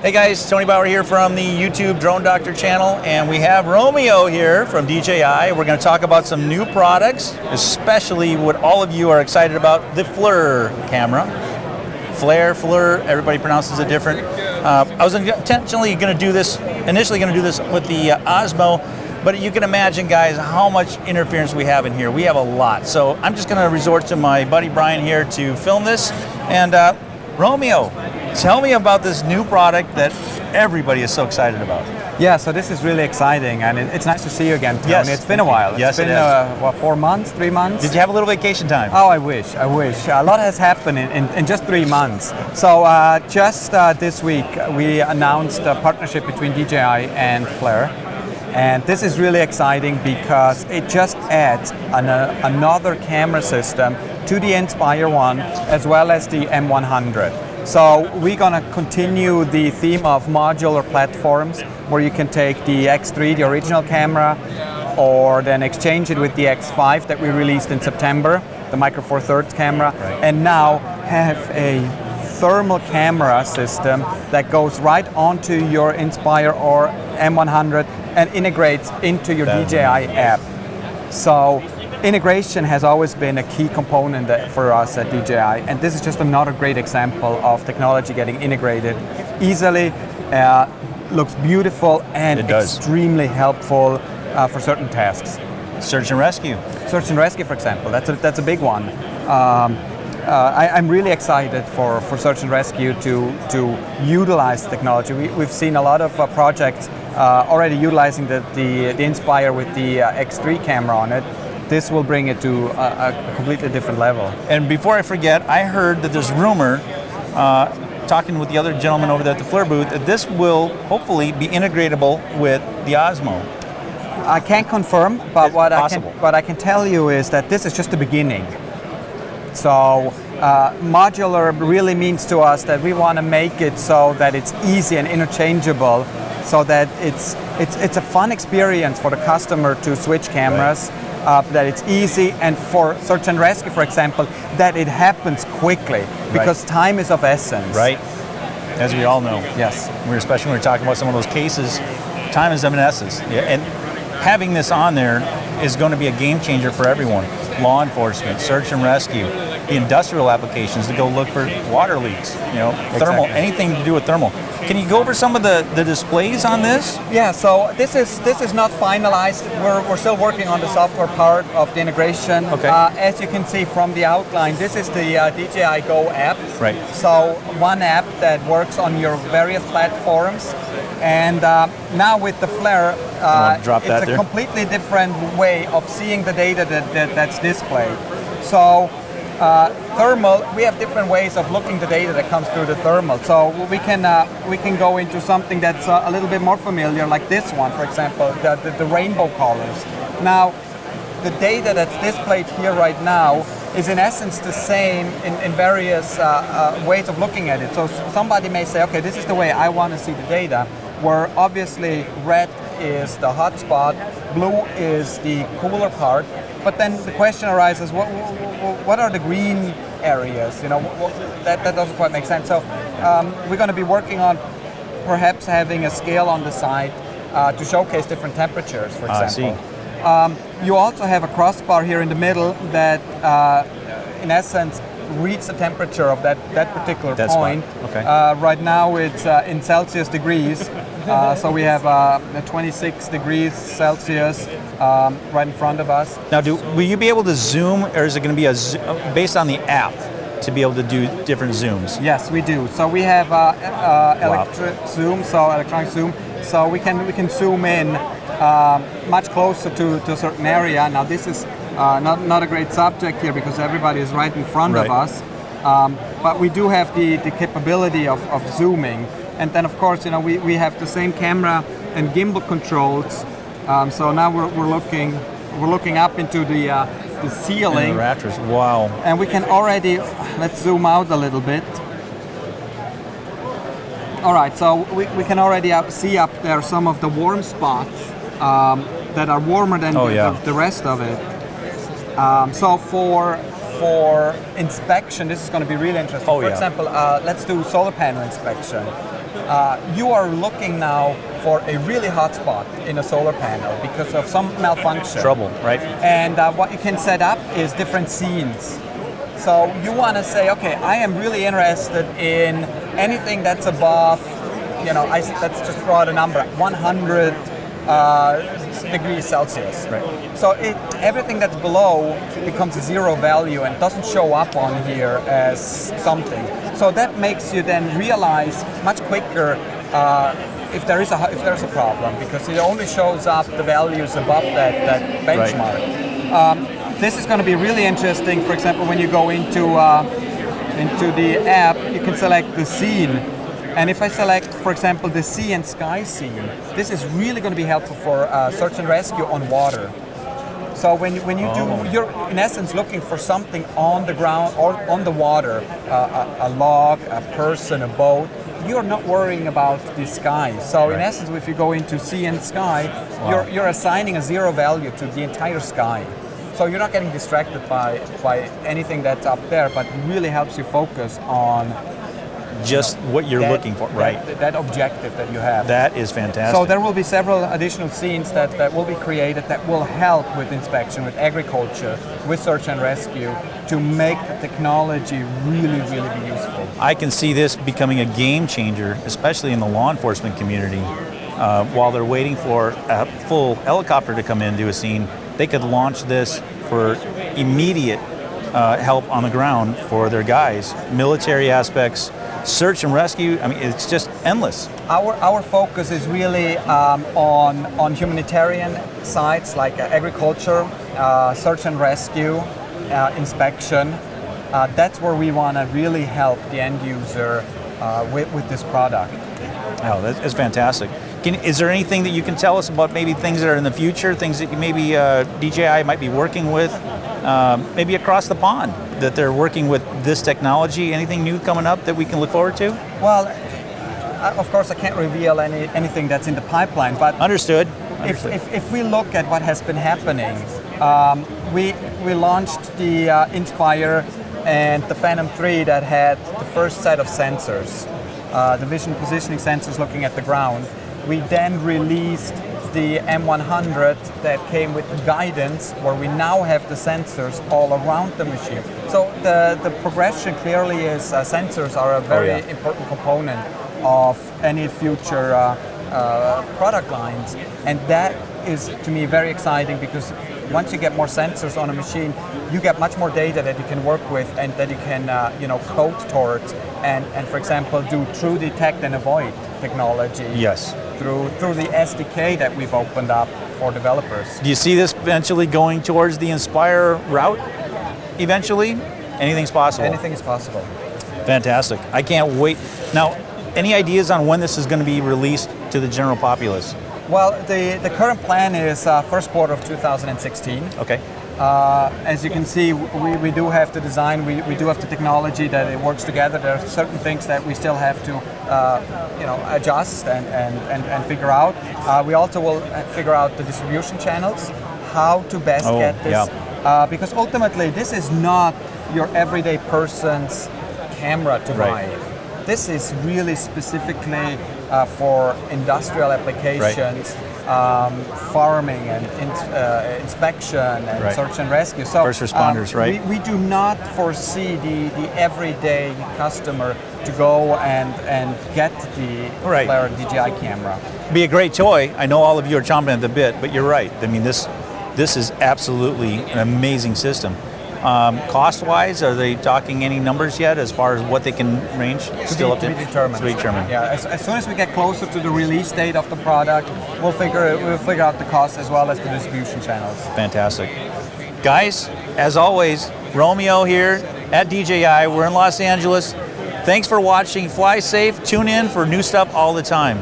Hey guys, Tony Bauer here from the YouTube Drone Doctor channel, and we have Romeo here from DJI. We're going to talk about some new products, especially what all of you are excited about, the Flir camera. Flir, everybody pronounces it different. I was initially going to do this with the Osmo, but you can imagine, guys, how much interference we have in here. We have a lot. So I'm just going to resort to my buddy Brian here to film this. And Romeo, tell me about this new product that everybody is so excited about. Yeah, so this is really exciting, and it's nice to see you again, Tony. Yes, it's been a while. Yes, it's been, what, 4 months, 3 months? Did you have a little vacation time? Oh, I wish. A lot has happened in just 3 months. So just this week, we announced a partnership between DJI and Flare. And this is really exciting because it just adds another camera system to the Inspire One as well as the M100. So we're going to continue the theme of modular platforms where you can take the X3, the original camera, or then exchange it with the X5 that we released in September, the Micro Four Thirds camera, right. And now have a thermal camera system that goes right onto your Inspire or M100 and integrates into your DJI app. So integration has always been a key component for us at DJI, and this is just another great example of technology getting integrated easily, looks beautiful, and extremely helpful for certain tasks. Search and rescue. Search and rescue, for example, that's a big one. I'm really excited for search and rescue to utilize technology. We've seen a lot of projects already utilizing the Inspire with the X3 camera on it. This will bring it to a completely different level. And before I forget, I heard that there's rumor, talking with the other gentleman over there at the Flir booth, that this will hopefully be integratable with the Osmo. I can't confirm, but what I can tell you is that this is just the beginning. So modular really means to us that we want to make it so that it's easy and interchangeable, so that it's a fun experience for the customer to switch cameras, that it's easy, and for search and rescue, for example, that it happens quickly, because time is of essence. Right, as we all know. Yes. Especially when we're talking about some of those cases, time is of an essence. Yeah. And having this on there is going to be a game changer for everyone. Law enforcement, search and rescue, the industrial applications to go look for water leaks, thermal, anything to do with thermal. Can you go over some of the displays on this? Yeah, so this is not finalized. We're still working on the software part of the integration. Okay. As you can see from the outline, this is the DJI Go app. Right. So one app that works on your various platforms. And now with the Flare, it's a completely different way of seeing the data that's displayed. So thermal, we have different ways of looking the data that comes through the thermal. So we can go into something that's a little bit more familiar, like this one, for example, the rainbow colors. Now, the data that's displayed here right now is in essence the same in various ways of looking at it. So somebody may say, okay, this is the way I want to see the data, where obviously red is the hot spot, blue is the cooler part, but then the question arises, what are the green areas? That doesn't quite make sense. So we're going to be working on perhaps having a scale on the side to showcase different temperatures, for example. You also have a crossbar here in the middle that in essence reads the temperature of that particular point. Okay. Right now it's in Celsius degrees, so we have 26 degrees Celsius right in front of us. Now, will you be able to zoom, or is it going to be based on the app to be able to do different zooms? Yes, we do. So we have electronic zoom, so we can zoom in much closer to a certain area. Now this is not a great subject here because everybody is right in front of us, but we do have the capability of zooming. And then of course, we have the same camera and gimbal controls. So now we're looking up into the ceiling. In the rafters. Wow. And we can already, let's zoom out a little bit. All right, so we can already see up there some of the warm spots that are warmer than the rest of it. So for inspection, this is going to be really interesting. For example, let's do solar panel inspection. you are looking now for a really hot spot in a solar panel because of some malfunction. Trouble, right? And what you can set up is different scenes. So you want to say, okay, I am really interested in anything that's above, let's just throw out a number, 100 degrees Celsius. Right. So everything that's below becomes a zero value and doesn't show up on here as something. So that makes you then realize much quicker if there's a problem, because it only shows up the values above that benchmark. Right. This is going to be really interesting. For example, when you go into the app, you can select the scene. And if I select, for example, the sea and sky scene, this is really going to be helpful for search and rescue on water. So when you you're in essence looking for something on the ground or on the water, a log, a person, a boat. You're not worrying about the sky. So in essence, if you go into sea and sky, you're assigning a zero value to the entire sky. So you're not getting distracted by anything that's up there, but it really helps you focus on just what you're looking for, right? That objective that you have. That is fantastic. So there will be several additional scenes that will be created that will help with inspection, with agriculture, with search and rescue, to make the technology really, really be useful. I can see this becoming a game changer, especially in the law enforcement community. While they're waiting for a full helicopter to come into a scene, they could launch this for immediate help on the ground for their guys. Military aspects, search and rescue, I mean, it's just endless. Our focus is really on humanitarian sites like agriculture, search and rescue, inspection. That's where we want to really help the end user with this product. Oh, that's fantastic. Is there anything that you can tell us about maybe things that are in the future, things that maybe DJI might be working with, maybe across the pond, that they're working with this technology? Anything new coming up that we can look forward to? Well, of course I can't reveal anything that's in the pipeline, but Understood. If we look at what has been happening, we launched the Inspire and the Phantom 3 that had the first set of sensors, the vision positioning sensors looking at the ground. We then released the M100 that came with guidance, where we now have the sensors all around the machine. So the progression clearly is sensors are a very important component of any future product lines, and that is to me very exciting, because once you get more sensors on a machine, you get much more data that you can work with and that you can code towards, and for example do true detect and avoid technology. Yes. Through the SDK that we've opened up for developers. Do you see this eventually going towards the Inspire route eventually? Anything's possible? Anything is possible. Fantastic. I can't wait. Now, any ideas on when this is going to be released to the general populace? Well, the current plan is first quarter of 2016. Okay. As you can see, we do have the design, we do have the technology that it works together. There are certain things that we still have to adjust and figure out. We also will figure out the distribution channels, how to best get this. Yeah. Because ultimately, this is not your everyday person's camera to buy. This is really specifically for industrial applications, farming and inspection and search and rescue. So first responders, right? We do not foresee the everyday customer to go and get the Flare DJI camera. Be a great toy. I know all of you are chomping at the bit, but you're right. I mean, this is absolutely an amazing system. Cost-wise, are they talking any numbers yet as far as what they can range? To be determined. To be determined. Yeah, as soon as we get closer to the release date of the product, we'll figure out the cost as well as the distribution channels. Fantastic. Guys, as always, Romeo here at DJI. We're in Los Angeles. Thanks for watching. Fly safe. Tune in for new stuff all the time.